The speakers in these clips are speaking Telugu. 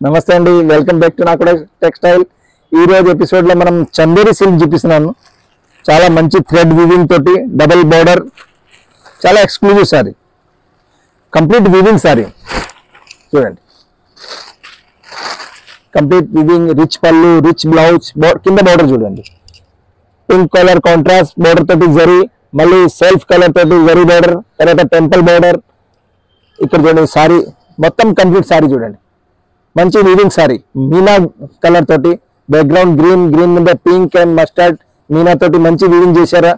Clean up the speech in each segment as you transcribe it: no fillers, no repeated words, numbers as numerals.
నమస్తే అండి, వెల్కమ్ బ్యాక్ టు నాకుడ టెక్స్టైల్. ఈ రోజు ఎపిసోడ్ లో మనం చందేరి సిల్క్ చూపిస్తున్నాను. చాలా మంచి థ్రెడ్ వీవింగ్ తోటి డబుల్ బోర్డర్, చాలా exclusive sorry, complete weaving sorry. చూడండి, కంప్లీట్ వీవింగ్, రిచ్ పళ్ళు, రిచ్ బ్లౌజ్, కింద బోర్డర్ చూడండి, పింక్ కలర్ కాంట్రాస్ట్ బోర్డర్ తోటి జరీ, మళ్ళీ సెల్ఫ్ కలర్ తోటి జరీ బోర్డర్, తర్వాత టెంపుల్ బోర్డర్. ఇక్కడ చూడండి సారీ మొత్తం కంప్లీట్ సారీ చూడండి, మంచి వీవింగ్ సారీ, మీనా కలర్ తోటి, బ్యాక్గ్రౌండ్ గ్రీన్ మీద పింక్ అండ్ మస్టర్డ్ మీనా తోటి మంచి వీవింగ్ చేశారా.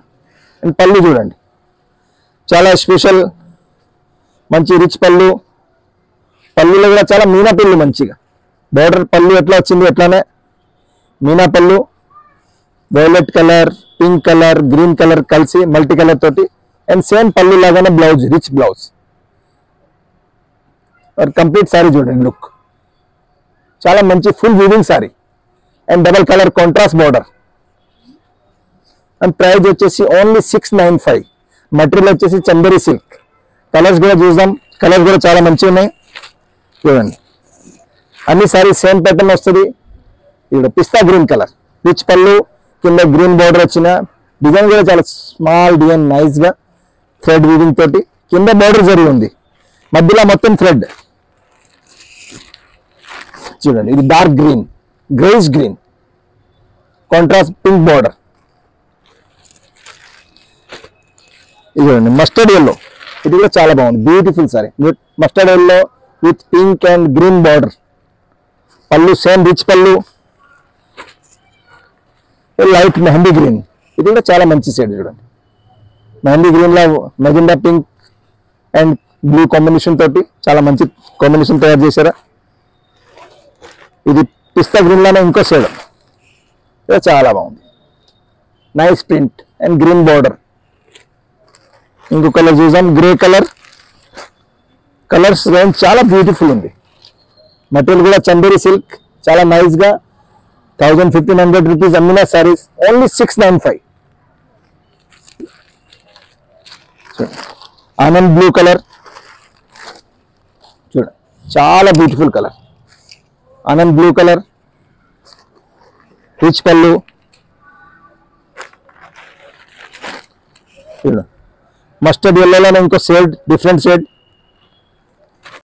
అండ్ పళ్ళు చూడండి, చాలా స్పెషల్, మంచి రిచ్ పళ్ళు. పళ్ళులో కూడా చాలా మీనా పళ్ళు, మంచిగా బోర్డర్ పళ్ళు ఎట్లా వచ్చింది ఎట్లానే మీనా పళ్ళు, violet colour, pink colour, green colour కలిసి మల్టీ కలర్ తోటి. అండ్ సేమ్ పళ్ళు లాగానే blouse, rich blouse. Complete sorry చూడండి, లుక్ చాలా మంచి full weaving sorry and double colour contrast border. And price వచ్చేసి ఓన్లీ 695. మెటీరియల్ వచ్చేసి చందేరి సిల్క్. కలర్స్ కూడా చూద్దాం, కలర్స్ కూడా చాలా మంచిగా ఉన్నాయి చూడండి. అన్ని సారీ సేమ్ ప్యాటర్న్ వస్తుంది. ఇక్కడ పిస్తా గ్రీన్ కలర్, రిచ్ పళ్ళు, కింద గ్రీన్ బోర్డర్ వచ్చిన డిజైన్ కూడా చాలా స్మాల్ డిజైన్, నైస్ గా థ్రెడ్ వీవింగ్ తోటి. కింద బోర్డర్ జరిగి ఉంది, మధ్యలో మొత్తం థ్రెడ్ చూడండి. ఇది dark green, greyish green, contrast pink border. ఇది చూడండి మస్టర్డ్ ఎల్లో, ఇది కూడా చాలా బాగుంది, beautiful sorry. Mustard yellow with pink and green border. పళ్ళు సేమ్ రిచ్ పళ్ళు, లైట్ మెహందీ గ్రీన్, ఇది కూడా చాలా మంచి షేడ్ చూడండి. మెహందీ గ్రీన్ లో magenta pink and blue combination తోటి చాలా మంచి కాంబినేషన్ తయారు చేశారా. ఇది పిస్తా గ్రీన్ లోనే ఇంకో షేడ్, ఇది చాలా బాగుంది, nice print and green border. ఇంకో కలర్ చూసాం, గ్రే కలర్. కలర్స్ రేంజ్ చాలా బ్యూటిఫుల్ ఉంది. మెటీరియల్ కూడా చందేరి సిల్క్, చాలా నైస్ గా 1500 రూపీస్ అమ్మిన saris only 695. Anand blue colour చూడండి, చాలా beautiful colour. Anand blue colour, rich పళ్ళు చూడండి. మస్టర్డ్ ఎల్లోలోనే ఇంకో షేడ్, డిఫరెంట్ షేడ్,